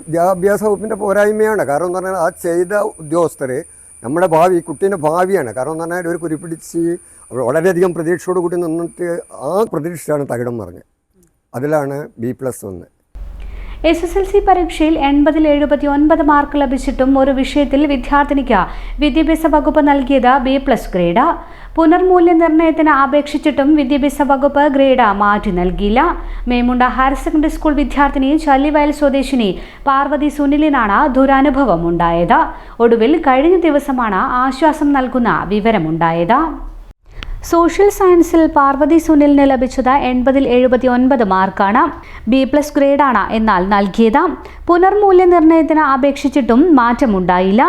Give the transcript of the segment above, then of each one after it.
വിദ്യാഭ്യാസ വകുപ്പിൻ്റെ പോരായ്മയാണ്. കാരണം എന്ന് പറഞ്ഞാൽ ആ ചെയ്ത ഉദ്യോഗസ്ഥർ നമ്മുടെ ഭാവി കുട്ടീൻ്റെ ഭാവിയാണ്. കാരണം എന്ന് പറഞ്ഞാൽ ഒരു കുരിപ്പിടിച്ച് വളരെയധികം പ്രതീക്ഷയോട് കൂടി നിന്നിട്ട് ആ പ്രതീക്ഷയാണ് തകിടം മറിഞ്ഞത്. അതിലാണ് B+ വന്നത്. SSLC പരീക്ഷയിൽ 80-79 മാർക്ക് ലഭിച്ചിട്ടും ഒരു വിഷയത്തിൽ വിദ്യാർത്ഥിനിക്ക് വിദ്യാഭ്യാസ വകുപ്പ് നൽകിയത് B+ ഗ്രേഡ്. പുനർമൂല്യനിർണ്ണയത്തിന് അപേക്ഷിച്ചിട്ടും വിദ്യാഭ്യാസ വകുപ്പ് ഗ്രേഡ് മാറ്റി നൽകിയില്ല. മേമുണ്ട ഹയർ സെക്കൻഡറി സ്കൂൾ വിദ്യാർത്ഥിനി ചല്ലിവയൽ സ്വദേശിനി പാർവതി സുനിലിനാണ് ദുരനുഭവം ഉണ്ടായത്. ഒടുവിൽ കഴിഞ്ഞ ദിവസമാണ് ആശ്വാസം നൽകുന്ന വിവരമുണ്ടായത്. സോഷ്യൽ സയൻസിൽ പാർവതി സുനിലിന് ലഭിച്ചത് 80-79 മാർക്കാണ്. B+ ഗ്രേഡാണ് എന്നാൽ നൽകിയത്. പുനർമൂല്യനിർണ്ണയത്തിന് അപേക്ഷിച്ചിട്ടും മാറ്റമുണ്ടായില്ല.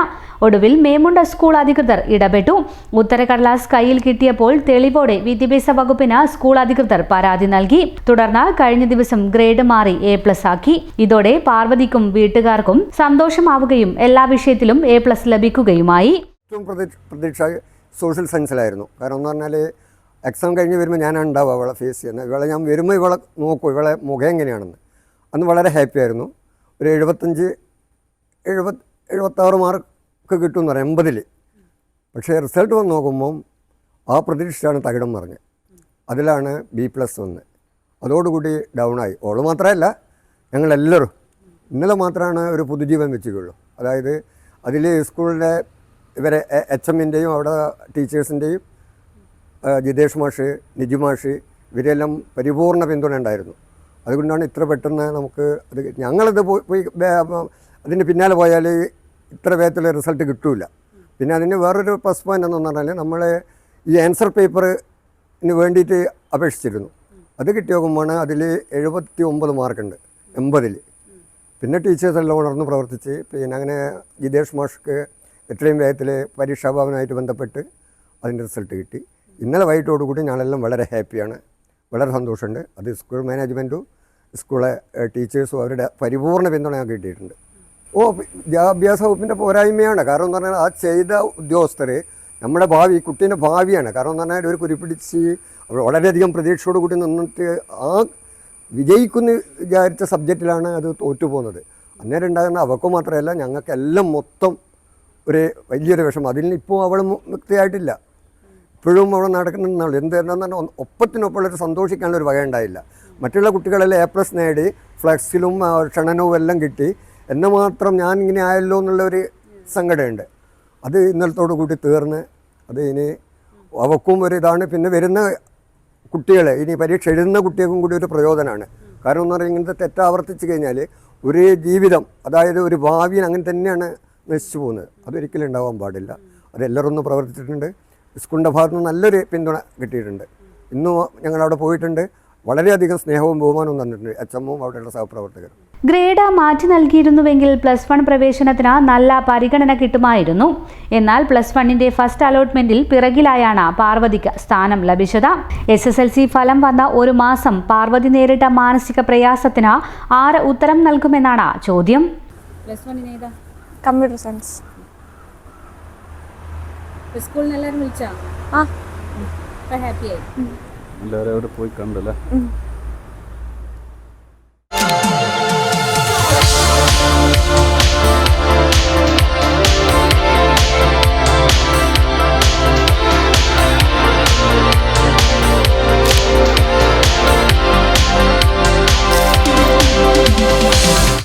ഒടുവിൽ മേമുണ്ട സ്കൂൾ അധികൃതർ ഇടപെട്ടു. ഉത്തരക്കടലാസ് കയ്യിൽ കിട്ടിയപ്പോൾ തെളിവോടെ വിദ്യാഭ്യാസ വകുപ്പിന് സ്കൂൾ അധികൃതർ പരാതി നൽകി. തുടർന്ന് കഴിഞ്ഞ ദിവസം ഗ്രേഡ് മാറി A+ ആക്കി. ഇതോടെ പാർവതിക്കും വീട്ടുകാർക്കും സന്തോഷമാവുകയും എല്ലാ വിഷയത്തിലും A+ ലഭിക്കുകയുമായി. സോഷ്യൽ സയൻസിലായിരുന്നു. കാരണം എന്ന് പറഞ്ഞാൽ എക്സാം കഴിഞ്ഞ് വരുമ്പോൾ ഞാനാണ് ഉണ്ടാവുക അവളെ ഫേസ് ചെയ്യുന്നത്. ഇവളെ ഞാൻ വരുമ്പോൾ ഇവളെ നോക്കും, ഇവളെ മുഖം എങ്ങനെയാണെന്ന്. അന്ന് വളരെ ഹാപ്പി ആയിരുന്നു. ഒരു 75-76 മാർക്ക് കിട്ടുമെന്ന് പറയാം 80-ൽ. പക്ഷേ റിസൾട്ട് വന്ന് നോക്കുമ്പം ആ പ്രതീക്ഷയാണ് തകിടം മറിഞ്ഞത്. അതിലാണ് B+ വന്നത്. അതോടുകൂടി ഡൗണായി. ഓള് മാത്രമല്ല ഞങ്ങളെല്ലാവരും. ഇന്നലെ മാത്രമാണ് ഒരു പുതുജീവൻ വെച്ചിട്ടുള്ളൂ. അതായത് അതിൽ സ്കൂളിൻ്റെ ഇവരെ HMൻ്റെയും അവിടെ ടീച്ചേഴ്സിൻ്റെയും ജിതേഷ് മാഷ്, നിജി മാഷ് ഇവരെല്ലാം പരിപൂർണ്ണ പിന്തുണ ഉണ്ടായിരുന്നു. അതുകൊണ്ടാണ് ഇത്ര പെട്ടെന്ന് നമുക്ക് അത് ഞങ്ങളത് പോയി അതിന് പിന്നാലെ പോയാൽ ഇത്ര വേഗത്തിലുള്ള റിസൾട്ട് കിട്ടില്ല. പിന്നെ അതിന് വേറൊരു പ്ലസ് പോയിൻ്റ് എന്ന് പറഞ്ഞാൽ നമ്മൾ ഈ ആൻസർ പേപ്പറിന് വേണ്ടിയിട്ട് അപേക്ഷിച്ചിരുന്നു. അത് കിട്ടി നോക്കുമ്പോൾ അതിൽ 79 മാർക്കുണ്ട് 80-ൽ. പിന്നെ ടീച്ചേഴ്സെല്ലാം ഉണർന്ന് പ്രവർത്തിച്ച് പിന്നെ അങ്ങനെ ജിതേഷ് മാഷ്ക്ക് എത്രയും വേഗത്തിൽ പരീക്ഷാഭവനുമായിട്ട് ബന്ധപ്പെട്ട് അതിൻ്റെ റിസൾട്ട് കിട്ടി. ഇന്നലെ വൈകിട്ടോടുകൂടി ഞങ്ങളെല്ലാം വളരെ ഹാപ്പിയാണ്, വളരെ സന്തോഷമുണ്ട്. അത് സ്കൂൾ മാനേജ്മെൻറ്റും സ്കൂളെ ടീച്ചേഴ്സും അവരുടെ പരിപൂർണ്ണ പിന്തുണ ഞങ്ങൾക്ക് കിട്ടിയിട്ടുണ്ട്. വിദ്യാഭ്യാസ വകുപ്പിൻ്റെ പോരായ്മയാണ്. കാരണം എന്ന് പറഞ്ഞാൽ ആ ചെയ്ത ഉദ്യോഗസ്ഥർ നമ്മുടെ ഭാവി കുട്ടീൻ്റെ ഭാവിയാണ്. കാരണം എന്ന് പറഞ്ഞാൽ ഒരു കുരിപ്പിടിച്ച് വളരെയധികം പ്രതീക്ഷയോട് കൂടി നിന്നിട്ട് ആ വിജയിക്കുന്ന വിചാരിച്ച സബ്ജക്റ്റിലാണ് അത് തോറ്റുപോകുന്നത്. അന്നേരം ഉണ്ടാകുന്ന അവർക്ക് മാത്രമല്ല ഞങ്ങൾക്കെല്ലാം മൊത്തം ഒരു വലിയൊരു വിഷമം. അതിൽ ഇപ്പോൾ അവൾ മുക്തിയായിട്ടില്ല. ഇപ്പോഴും അവിടെ നടക്കുന്നുണ്ടാവുള്ളൂ. എന്താണെന്ന് പറഞ്ഞാൽ ഒപ്പത്തിനൊപ്പമുള്ളൊരു സന്തോഷിക്കാനുള്ളൊരു വക ഉണ്ടായില്ല. മറ്റുള്ള കുട്ടികളെല്ലാം A+ നേടി ഫ്ലെക്സിലും ക്ഷണനവും എല്ലാം കിട്ടി. എന്നെ മാത്രം ഞാൻ ഇങ്ങനെ ആയല്ലോ എന്നുള്ളൊരു സങ്കടമുണ്ട്. അത് ഇന്നലത്തോടു കൂടി തീർന്ന് അത് ഇനി അവക്കും ഒരു ഇതാണ്. പിന്നെ വരുന്ന കുട്ടികളെ ഇനി പരീക്ഷ എഴുതുന്ന കുട്ടികൾക്കും കൂടി ഒരു പ്രയോജനമാണ്. കാരണം എന്ന് പറഞ്ഞാൽ ഇങ്ങനത്തെ തെറ്റാവർത്തിച്ച് കഴിഞ്ഞാൽ ഒരു ജീവിതം, അതായത് ഒരു ഭാവിയിൽ അങ്ങനെ തന്നെയാണ് നശിച്ചു പോകുന്നത്. അതൊരിക്കലും ഉണ്ടാവാൻ പാടില്ല. അതെല്ലാവരും ഒന്ന് പ്രവർത്തിച്ചിട്ടുണ്ട്. സ്കൂളിൻ്റെ ഭാഗത്ത് നിന്ന് നല്ലൊരു പിന്തുണ കിട്ടിയിട്ടുണ്ട്. ഇന്നും ഞങ്ങളവിടെ പോയിട്ടുണ്ട്. വളരെയധികം സ്നേഹവും ബഹുമാനവും തന്നിട്ടുണ്ട് HMവും അവിടെയുള്ള സഹപ്രവർത്തകരും. ഗ്രേഡ് മാറ്റി നൽകിയിരുന്നുവെങ്കിൽ +1 പ്രവേശനത്തിന് നല്ല പരിഗണന കിട്ടുമായിരുന്നു. എന്നാൽ +1ന്റെ ഫസ്റ്റ് അലോട്ട്മെന്റിൽ പിറകിലായാണ് പാർവതിക്ക് സ്ഥാനം ലഭിച്ചത്. SSLC ഫലം വന്ന ഒരു മാസം പാർവതി നേരിട്ട മാനസിക പ്രയാസത്തിന് ആര് ഉത്തരം നൽകുമെന്നാണ് ചോദ്യം. Computer science. സ്കൂളിൽ എല്ലാവരും വിളിച്ചാ? ആ, ഹാപ്പിയായി. എല്ലാവരും അവിടെ പോയി കണ്ടല്ലേ?